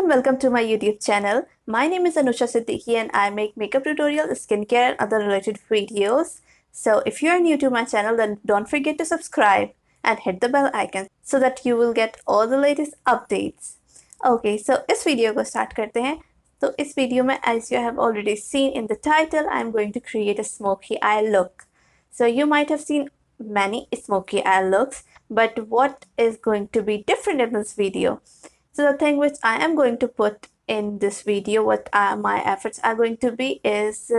and welcome to my YouTube channel. My name is Anusha Siddiqui and I make makeup tutorial, skincare and other related videos. So if you are new to my channel, then don't forget to subscribe and hit the bell icon so that you will get all the latest updates. Okay, so इस video को start करते हैं. तो इस video में, as you have already seen in the title, I am going to create a smoky eye look. So you might have seen many smoky eye looks, but what is going to be different in this video? So the thing which I am going to put in this video, what my efforts are going to be is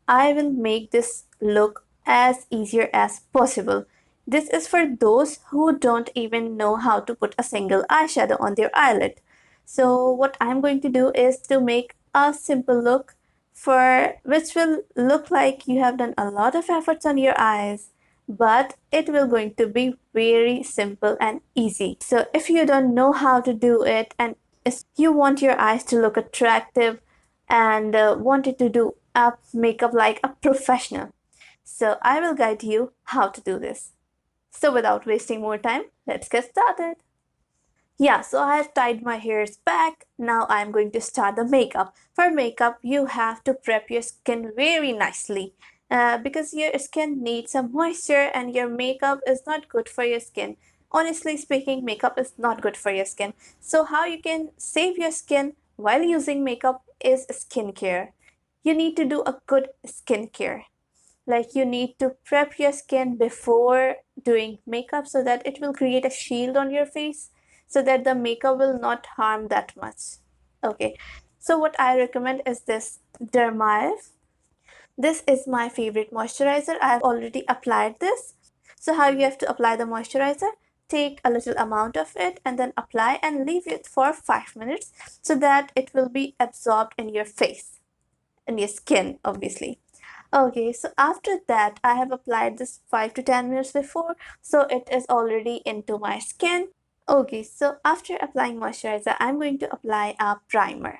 I will make this look as easier as possible. This is for those who don't even know how to put a single eyeshadow on their eyelid. So what I'm going to do is to make a simple look for which will look like you have done a lot of efforts on your eyes, but it will going to be very simple and easy. So if you don't know how to do it and if you want your eyes to look attractive and wanted to do a makeup like a professional, so I will guide you how to do this. So without wasting more time, let's get started. Yeah, so I have tied my hairs back. Now I'm going to start the makeup. For makeup, you have to prep your skin very nicely because your skin needs some moisture and your makeup is not good for your skin. Honestly speaking, makeup is not good for your skin. So how you can save your skin while using makeup is skincare. You need to do a good skincare. Like you need to prep your skin before doing makeup so that it will create a shield on your face so that the makeup will not harm that much. Okay, so what I recommend is this DermiVe. This is my favorite moisturizer. I've already applied this. So how you have to apply the moisturizer? Take a little amount of it and then apply and leave it for 5 minutes so that it will be absorbed in your face, in your skin, obviously. Okay, so after that, I have applied this 5 to 10 minutes before, so it is already into my skin. Okay, so after applying moisturizer, I'm going to apply a primer.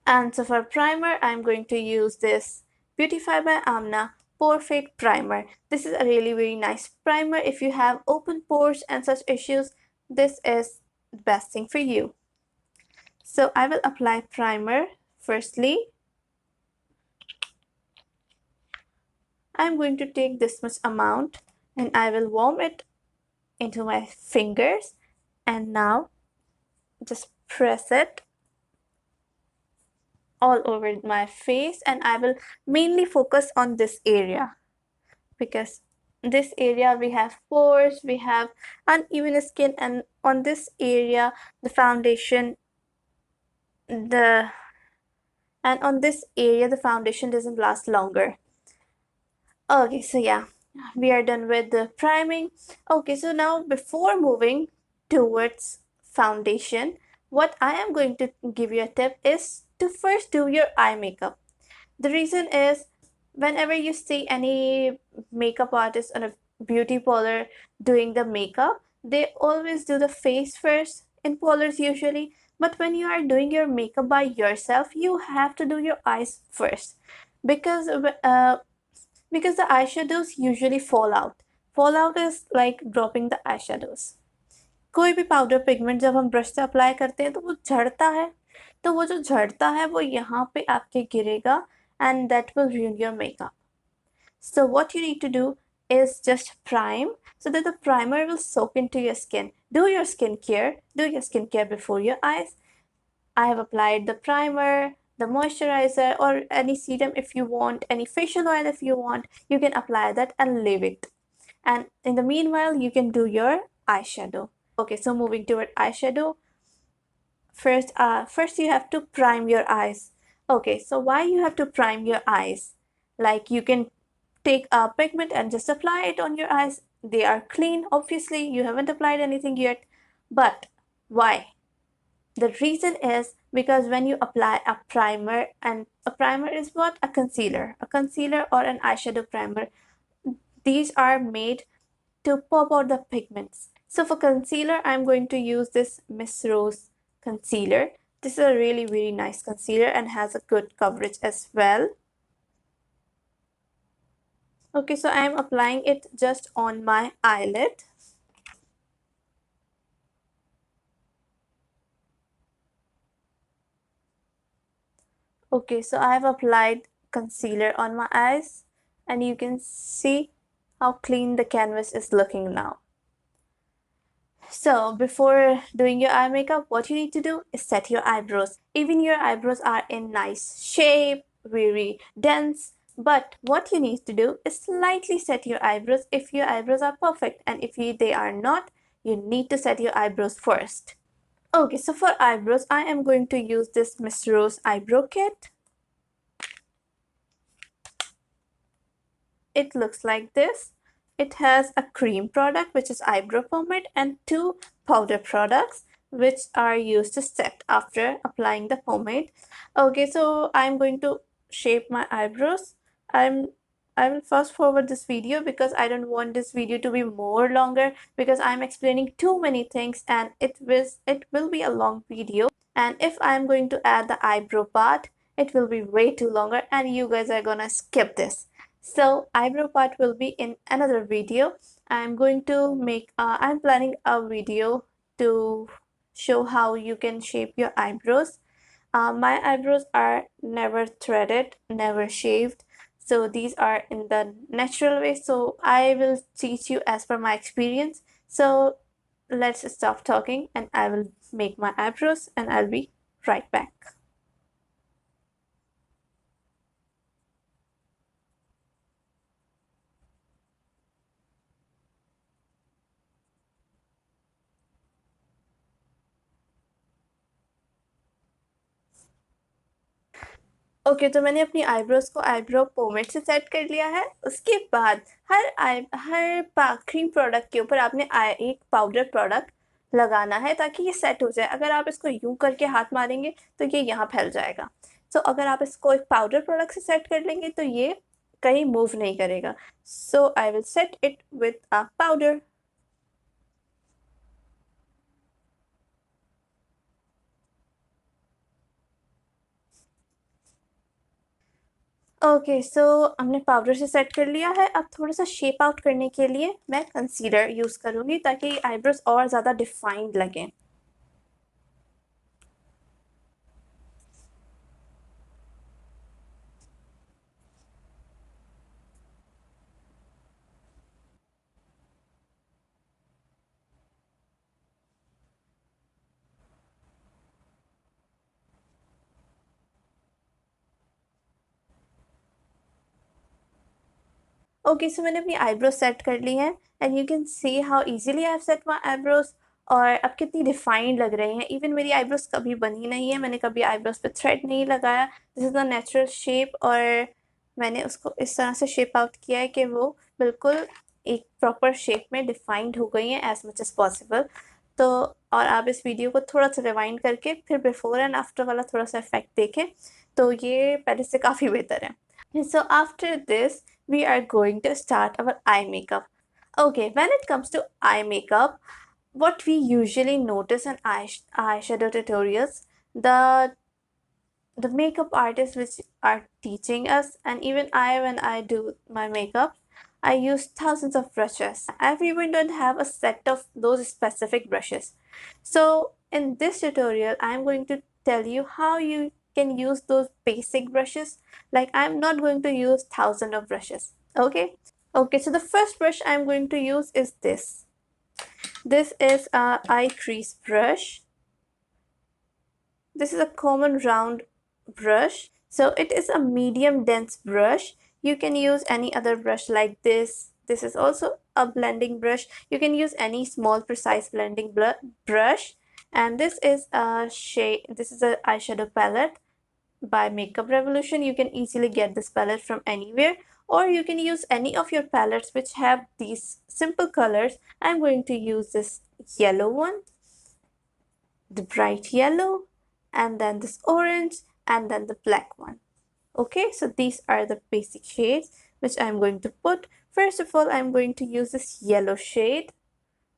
And so for primer, I'm going to use this Beautify by Amna Pore Fade Primer. This is a really very nice primer. If you have open pores and such issues, this is the best thing for you. So I will apply primer firstly. I'm going to take this much amount and I will warm it into my fingers and now just press it all over my face, and I will mainly focus on this area because this area we have pores, we have uneven skin, and on this area the foundation doesn't last longer. Okay, so yeah, we are done with the priming. Okay, so now before moving towards foundation, what I am going to give you a tip is to first do your eye makeup. The reason is whenever you see any makeup artist or a beauty parlor doing the makeup, they always do the face first in parlors usually. But when you are doing your makeup by yourself, you have to do your eyes first because because the eyeshadows usually fall out. Fallout is like dropping the eyeshadows. कोई भी powder pigment जब हम brush से apply करते हैं तो वो झड़ता है, तो वो जो झड़ता है वो यहाँ पे आपके गिरेगा and that will ruin your makeup. So what you need to do is just prime so that the primer will soak into your skin. Do your skincare before your eyes. I have applied the primer, the moisturizer, or any serum if you want, any facial oil if you want, you can apply that and leave it. And in the meanwhile, you can do your eyeshadow. Okay, so moving toward eyeshadow. First you have to prime your eyes. Okay, so why you have to prime your eyes? Like you can take a pigment and just apply it on your eyes. They are clean. Obviously, you haven't applied anything yet. But why? The reason is because when you apply a primer, and a primer is what? A concealer or an eyeshadow primer. These are made to pop out the pigments. So for concealer, I'm going to use this Miss Rose concealer. This is a really, really nice concealer and has a good coverage as well. Okay, so I'm applying it just on my eyelid. Okay, so I have applied concealer on my eyes and you can see how clean the canvas is looking now. So before doing your eye makeup, what you need to do is set your eyebrows. Even your eyebrows are in nice shape, very dense, but what you need to do is slightly set your eyebrows if your eyebrows are perfect, and if they are not, you need to set your eyebrows first. Okay, so for eyebrows, I am going to use this Miss Rose eyebrow kit. It looks like this. It has a cream product, which is eyebrow pomade, and two powder products, which are used to set after applying the pomade. Okay, so I'm going to shape my eyebrows. I'm I will fast forward this video because I don't want this video to be more longer, because I'm explaining too many things and it will be a long video. And if I'm going to add the eyebrow part, it will be way too longer and you guys are gonna skip this. So eyebrow part will be in another video. I'm planning a video to show how you can shape your eyebrows. My eyebrows are never threaded, never shaved. So these are in the natural way. So I will teach you as per my experience. So let's stop talking and I will make my eyebrows and I'll be right back. Okay तो मैंने अपनी eyebrows को eyebrow pomade से set कर लिया है। उसके बाद हर क्रीम प्रोडक्ट के ऊपर आपने एक पाउडर प्रोडक्ट लगाना है ताकि ये सेट हो जाए। अगर आप इसको यूं करके हाथ मारेंगे तो ये यहाँ फैल जाएगा। सो अगर आप इसको एक पाउडर प्रोडक्ट से सेट कर लेंगे तो ये कहीं मूव नहीं करेगा। So I will set it with a powder. Okay so हमने पाउडर से सेट कर लिया है। अब थोड़ा सा शेप आउट करने के लिए मैं कंसीलर यूज़ करूँगी ताकि आईब्रोज और ज़्यादा डिफाइंड लगें। ओके सो मैंने अपनी आईब्रोज सेट कर ली हैं and you can see how easily I have set my eyebrows. और अब कितनी डिफाइंड लग रही हैं। इवन मेरी आईब्रोज कभी बनी नहीं है, मैंने कभी आईब्रोज पे थ्रेड नहीं लगाया। This is the natural shape और मैंने उसको इस तरह से शेप आउट किया है कि वो बिल्कुल एक प्रॉपर शेप में डिफाइंड हो गई हैं एज मच एज पॉसिबल। तो और आप इस वीडियो को थोड़ा सा रिवाइंड करके फिर बिफोर एंड आफ्टर वाला थोड़ा सा इफेक्ट देखें तो ये पहले से काफ़ी बेहतर है। So after this, we are going to start our eye makeup. Okay, when it comes to eye makeup, what we usually notice in eyeshadow tutorials, the makeup artists which are teaching us, and even I when I do my makeup, I use thousands of brushes. Everyone don't have a set of those specific brushes. So in this tutorial, I'm going to tell you how you can use those basic brushes. Like I'm not going to use thousands of brushes. Okay. Okay, so the first brush I'm going to use is this. This is a eye crease brush. This is a common round brush. So it is a medium dense brush. You can use any other brush like this. This is also a blending brush. You can use any small precise blending brush. And this is a shade. This is an eyeshadow palette by Makeup Revolution. You can easily get this palette from anywhere, or you can use any of your palettes which have these simple colors. I'm going to use this yellow one, the bright yellow, and then this orange, and then the black one. Okay, so these are the basic shades which I'm going to put. First of all, I'm going to use this yellow shade.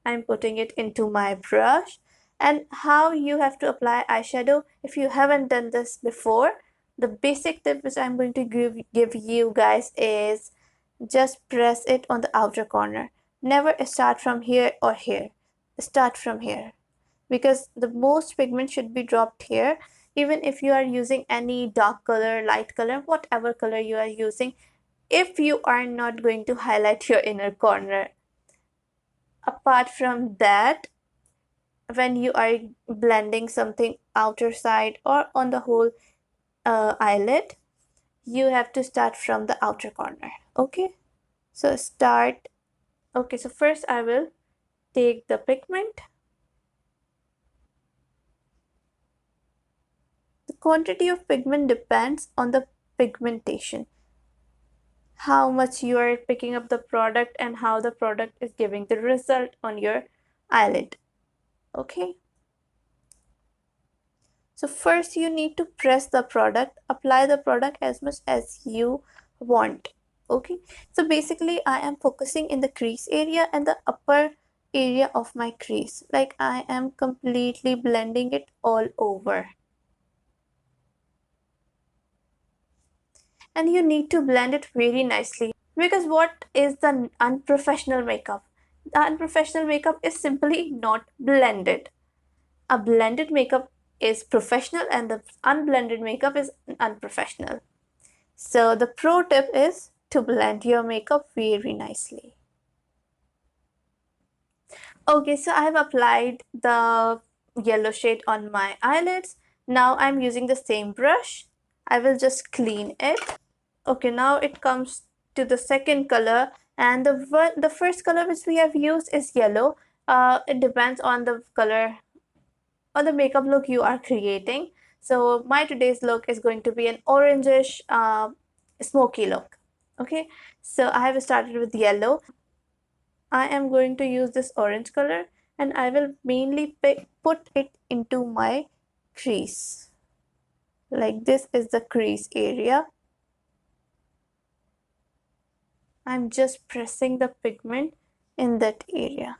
I'm putting it into my brush. And how you have to apply eyeshadow, if you haven't done this before, the basic tip which I'm going to give you guys is just press it on the outer corner. Never start from here or here. Start from here, because the most pigment should be dropped here. Even if you are using any dark color, light color, whatever color you are using, if you are not going to highlight your inner corner, apart from that, when you are blending something outer side or on the whole eyelid, you have to start from the outer corner. Okay, so start. Okay, so first I will take the pigment. The quantity of pigment depends on the pigmentation, how much you are picking up the product and how the product is giving the result on your eyelid. Okay, so first you need to press the product, apply the product as much as you want. Okay, so basically I am focusing in the crease area and the upper area of my crease, like I am completely blending it all over. And you need to blend it very nicely, because what is the unprofessional makeup? The unprofessional makeup is simply not blended. A blended makeup is professional and the unblended makeup is unprofessional. So the pro tip is to blend your makeup very nicely. Okay, so I have applied the yellow shade on my eyelids. Now I'm using the same brush. I will just clean it. Okay, now it comes to the second color, and the first color which we have used is yellow. It depends on the color or the makeup look you are creating. So my today's look is going to be an orangish smoky look. Okay, so I have started with yellow. I am going to use this orange color and I will mainly put it into my crease. Like this is the crease area. I'm just pressing the pigment in that area.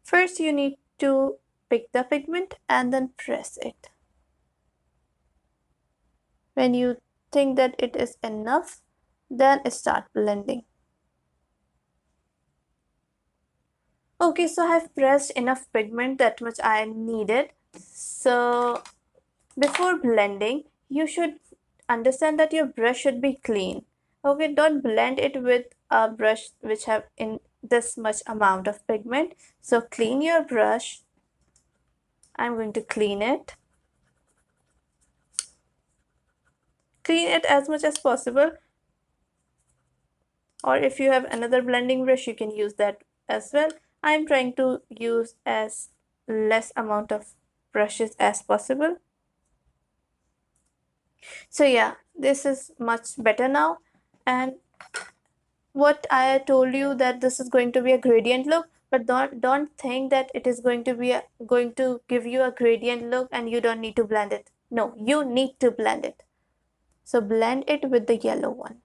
First you need to pick the pigment and then press it. When you think that it is enough, then start blending. Okay, so I've pressed enough pigment, that much I needed. So before blending, you should understand that your brush should be clean. Okay, don't blend it with a brush which have in this much amount of pigment. So clean your brush. I'm going to clean it. Clean it as much as possible, or if you have another blending brush you can use that as well. I'm trying to use as less amount of brushes as possible. So yeah, this is much better now. And what I told you, that this is going to be a gradient look, but don't think that it is going to be going to give you a gradient look and you don't need to blend it. No, you need to blend it. So blend it with the yellow one.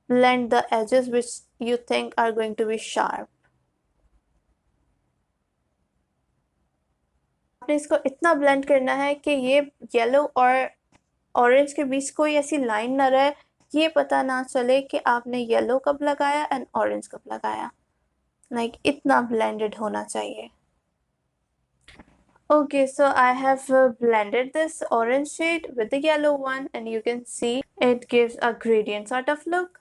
Blend the edges which you think are going to be sharp. आपने इसको इतना blend करना है कि ये yellow और orange के बीच कोई ऐसी लाइन ना रहे, ये पता ना चले कि आपने येलो कब लगाया एंड ऑरेंज कब लगाया. लाइक इतना ब्लेंडेड होना चाहिए. Okay, so I have blended this orange shade with the yellow one and you can see it gives a gradient sort of look.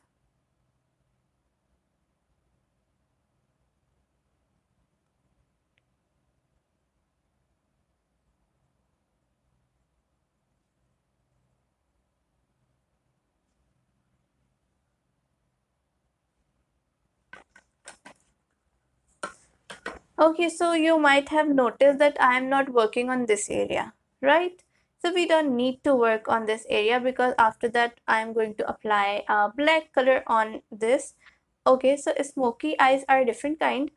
Okay, so you might have noticed that I am not working on this area, right? So we don't need to work on this area because after that I am going to apply a black color on this. Okay, so smoky eyes are different kind.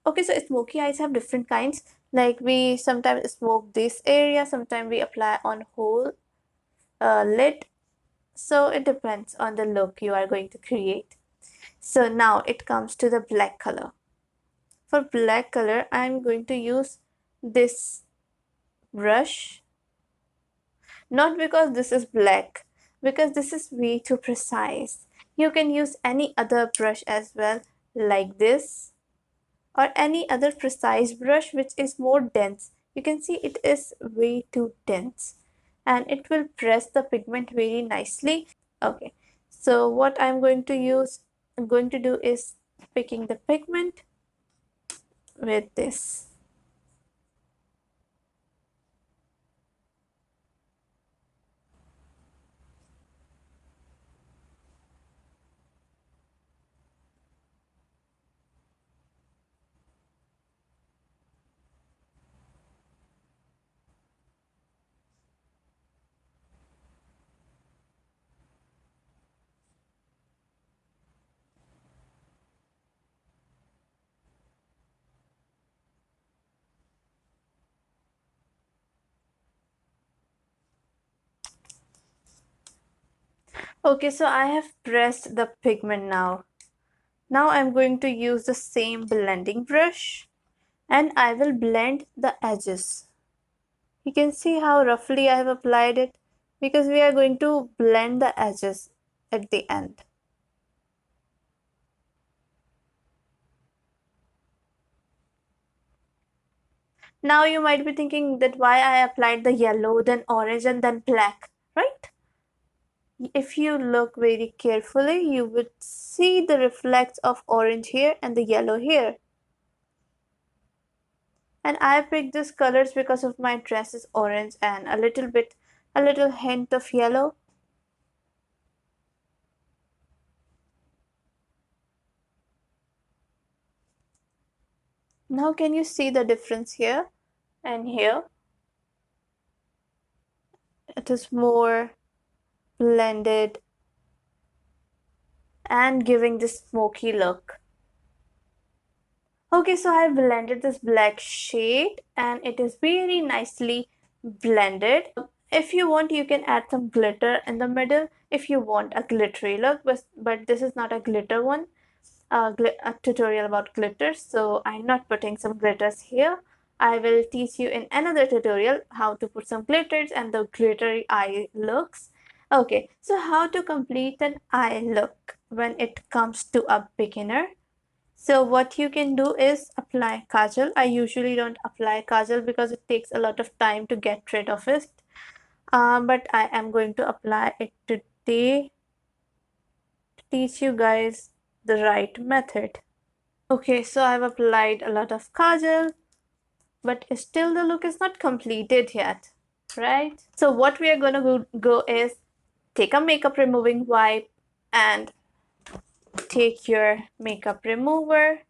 Okay, so smoky eyes have different kinds. Like we sometimes smoke this area, sometimes we apply on whole lid. So it depends on the look you are going to create. So now it comes to the black color. For black color, I'm going to use this brush. Not because this is black, because this is way too precise. You can use any other brush as well, like this, or any other precise brush which is more dense. You can see it is way too dense and it will press the pigment very nicely. Okay, so what I'm going to do is picking the pigment with this. Okay, so I have pressed the pigment now. Now I'm going to use the same blending brush and I will blend the edges. You can see how roughly I have applied it because we are going to blend the edges at the end. Now you might be thinking that why I applied the yellow, then orange and then black, right? If you look very carefully, you would see the reflex of orange here and the yellow here. And I picked these colors because of my dress is orange and a little hint of yellow. Now can you see the difference here and here? It is more blended and giving this smoky look. Okay, so I blended this black shade and it is very nicely blended. If you want, you can add some glitter in the middle if you want a glittery look, but this is not a glitter one, a tutorial about glitters, so I'm not putting some glitters here. I will teach you in another tutorial how to put some glitters and the glittery eye looks. Okay, so how to complete an eye look when it comes to a beginner. So what you can do is apply kajal. I usually don't apply kajal because it takes a lot of time to get rid of it. But I am going to apply it today to teach you guys the right method. Okay, so I've applied a lot of kajal, but still the look is not completed yet, right? So what we are gonna go is take a makeup removing wipe and take your makeup remover,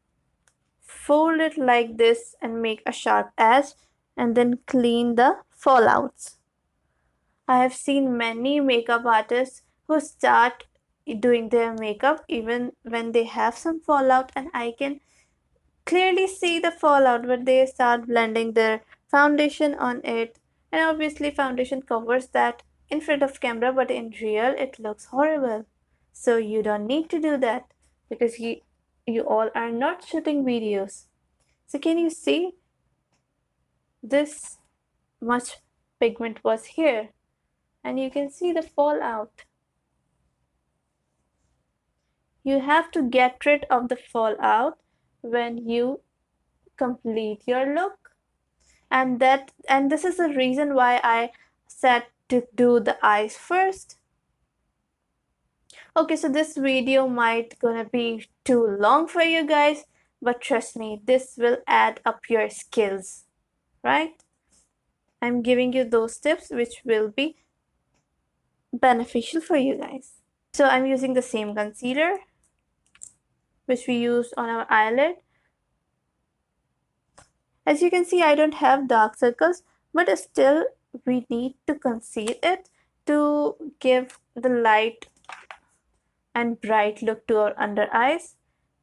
fold it like this and make a sharp edge and then clean the fallouts. I have seen many makeup artists who start doing their makeup even when they have some fallout, and I can clearly see the fallout when they start blending their foundation on it. And obviously foundation covers that in front of camera, but in real it looks horrible. So you don't need to do that because you all are not shooting videos. So can you see this much pigment was here and you can see the fallout. You have to get rid of the fallout when you complete your look. And this is the reason why I said to do the eyes first. Okay, so this video might gonna be too long for you guys, but trust me, this will add up your skills, right? I'm giving you those tips which will be beneficial for you guys. So I'm using the same concealer which we used on our eyelid. As you can see, I don't have dark circles, but still we need to conceal it to give the light and bright look to our under eyes.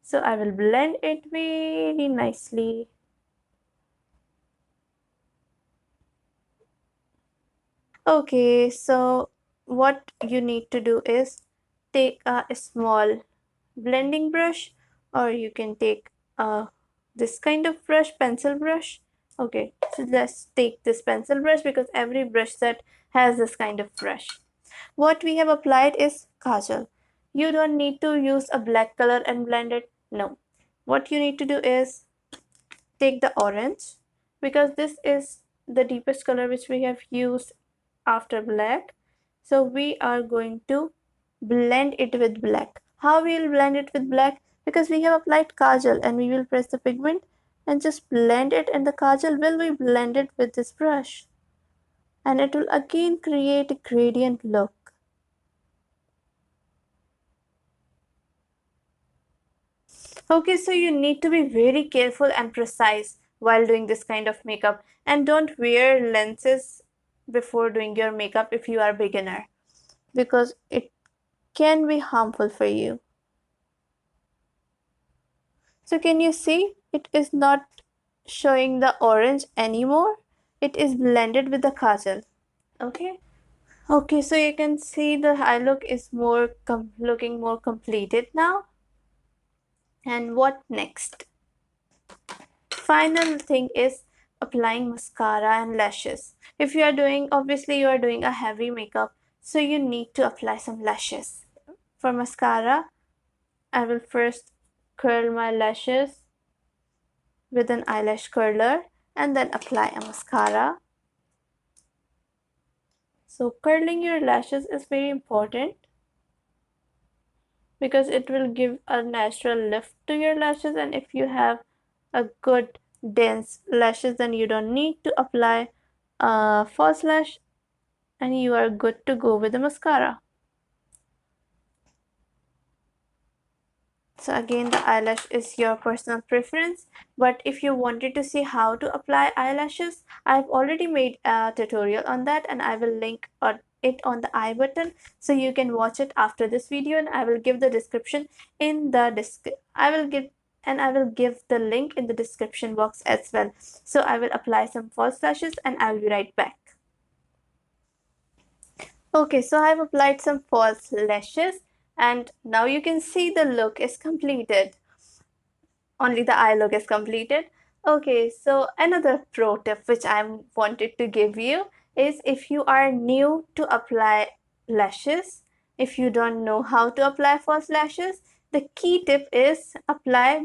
So I will blend it very nicely. Okay, so what you need to do is take a small blending brush, or you can take this kind of brush, pencil brush. Okay, so let's take this pencil brush because every brush set has this kind of brush. What we have applied is kajal. You don't need to use a black color and blend it. No. What you need to do is take the orange, because this is the deepest color which we have used after black. So we are going to blend it with black. How we will blend it with black? Because we have applied kajal, and we will press the pigment and just blend it, and the kajal will be blended with this brush, and it will again create a gradient look. Okay, so you need to be very careful and precise while doing this kind of makeup, and don't wear lenses before doing your makeup if you are a beginner, because it can be harmful for you. So can you see it is not showing the orange anymore? It is blended with the kajal. Okay. Okay, so you can see the eye look is looking more completed now. And what next? Final thing is applying mascara and lashes. If you are doing, obviously you are doing a heavy makeup, so you need to apply some lashes. For mascara, I will first curl my lashes with an eyelash curler and then apply a mascara. So curling your lashes is very important because it will give a natural lift to your lashes, and if you have a good dense lashes, then you don't need to apply a false lash, and you are good to go with the mascara. So again, the eyelash is your personal preference, but if you wanted to see how to apply eyelashes, I've already made a tutorial on that, and I will link it on the I button, so you can watch it after this video, and I will give the description in the I will give the link in the description box as well. So I will apply some false lashes and I will be right back. Okay, so I've applied some false lashes, and now you can see the look is completed. Only the eye look is completed. Okay, so another pro tip which I wanted to give you is, if you are new to apply lashes, if you don't know how to apply false lashes, the key tip is apply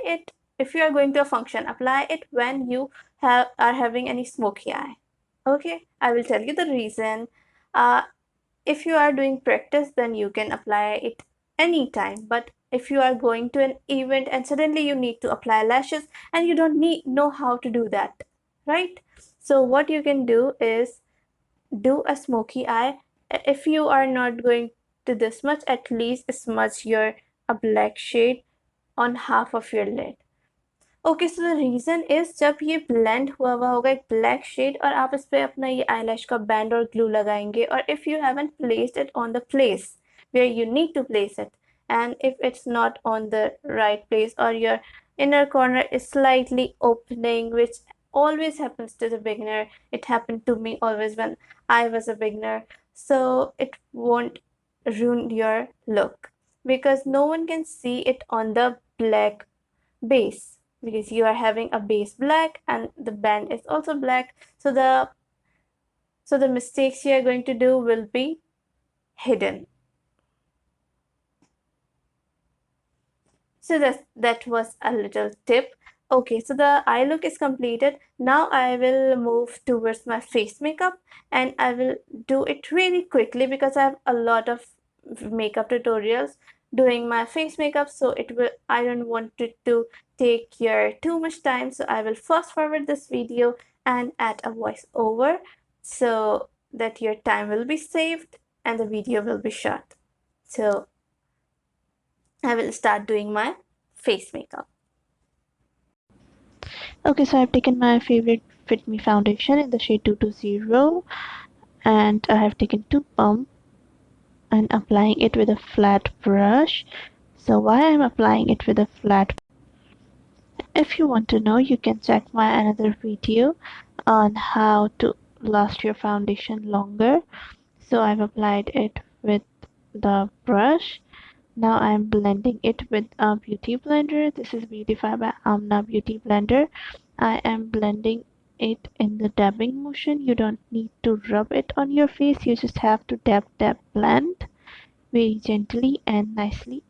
it. If you are going to a function, apply it when you are having any smoky eye. Okay, I will tell you the reason. uh, if you are doing practice, then you can apply it anytime, but if you are going to an event and suddenly you need to apply lashes and you don't know how to do that, right? So what you can do is do a smoky eye. If you are not going to this much, at least smudge your a black shade on half of your lid. Okay, so the reason is, जब ये blend हुआ हुआ होगा एक black shade, और आप इस पे अपना ये आईलैश का बैंड और ग्लू लगाएंगे, और if you haven't placed it on the place where you need to place it, and if it's not on the right place, or your inner corner is slightly opening, which always happens to the beginner, it happened to me always when I was a beginner, so it won't ruin your look, because no one can see it on the black base, because you are having a base black and the band is also black, so the mistakes you are going to do will be hidden. So that was a little tip. Okay, so the eye look is completed. Now I will move towards my face makeup, and I will do it really quickly because I have a lot of makeup tutorials doing my face makeup, so I don't want it to take your too much time, so I will fast forward this video and add a voiceover so that your time will be saved and the video will be short. So I will start doing my face makeup. Okay, so I've taken my favorite Fit Me foundation in the shade 220, and I have taken 2 pump and applying it with a flat brush. So why I'm applying it with a flat, if you want to know, you can check my another video on how to last your foundation longer. So I've applied it with the brush. Now I'm blending it with a beauty blender. This is Beautify by Amna Beauty Blender. I am blending it in the dabbing motion. You don't need to rub it on your face. You just have to dab, dab, blend very gently and nicely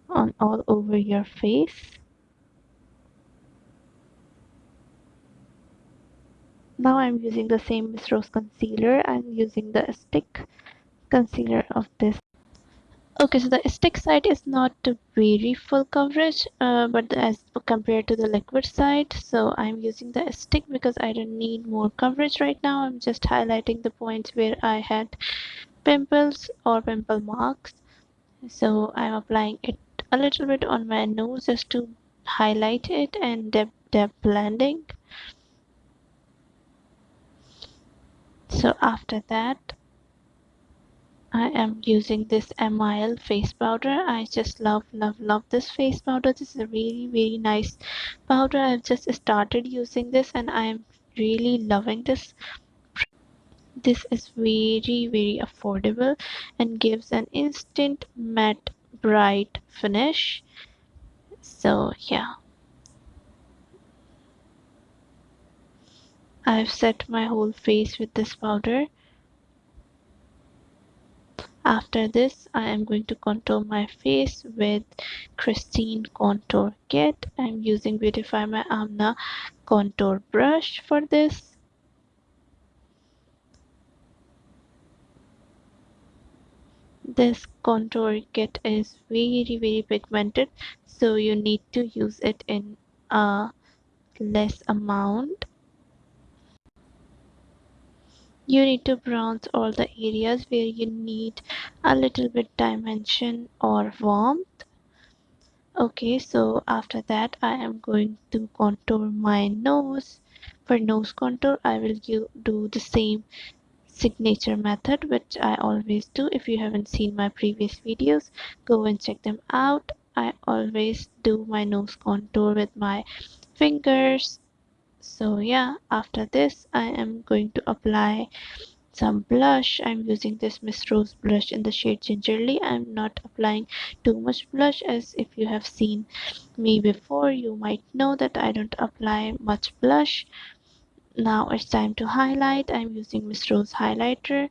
on all over your face. Now I'm using the same Miss Rose concealer. I'm using the stick concealer of this. Okay, so the stick side is not a very full coverage, but as compared to the liquid side, so I'm using the stick because I don't need more coverage right now. I'm just highlighting the points where I had pimples or pimple marks. So I'm applying it a little bit on my nose just to highlight it and depth blending. So after that, I am using this Emile face powder. I just love this face powder. This is a really nice powder. I've just started using this and I am really loving this. This is very affordable and gives an instant matte bright finish. So yeah, I've set my whole face with this powder. After this, I am going to contour my face with Christine Contour Kit. I'm using Beautify My Amna contour brush for this. This contour kit is very pigmented, so you need to use it in a less amount. You need to bronze all the areas where you need a little bit dimension or warmth. Okay, so after that I am going to contour my nose. For nose contour I will do the same signature method which I always do. If you haven't seen my previous videos, go and check them out. I always do my nose contour with my fingers. So yeah, after this I am going to apply some blush. I'm using this Miss Rose blush in the shade Gingerly. I'm not applying too much blush, as if you have seen me before you might know that I don't apply much blush. Now it's time to highlight. I'm using Miss Rose highlighter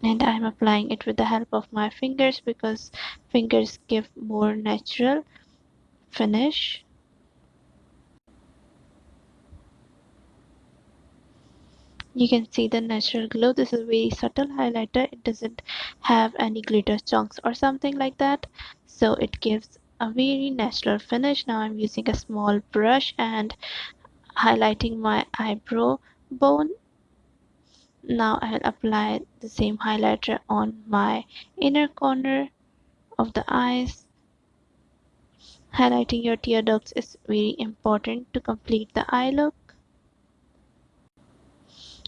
and I'm applying it with the help of my fingers because fingers give more natural finish. You can see the natural glow. This is a very subtle highlighter. It doesn't have any glitter chunks or something like that, so it gives a very natural finish. Now I'm using a small brush and highlighting my eyebrow bone. Now I'll apply the same highlighter on my inner corner of the eyes. Highlighting your tear ducts is very important to complete the eye look.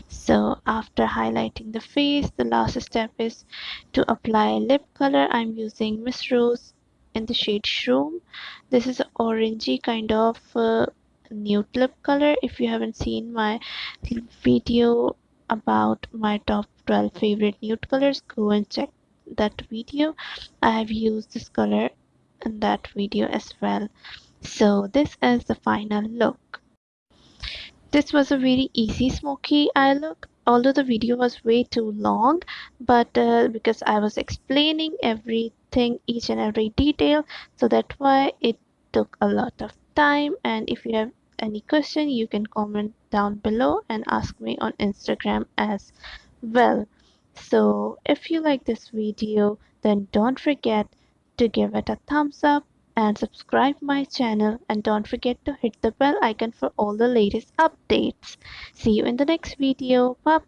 So after highlighting the face, the last step is to apply lip color. I'm using Miss Rose in the shade Shroom. This is an orangey kind of nude lip color. If you haven't seen my video about my top 12 favorite nude colors, go and check that video. I have used this color in that video as well. So this is the final look. This was a very easy smoky eye look, although the video was way too long, but because I was explaining everything, each and every detail, so that's why it took a lot of time. And if you have any question, you can comment down below and ask me on Instagram as well. So if you like this video, then don't forget to give it a thumbs up and subscribe my channel, and don't forget to hit the bell icon for all the latest updates. See you in the next video. Bye bye.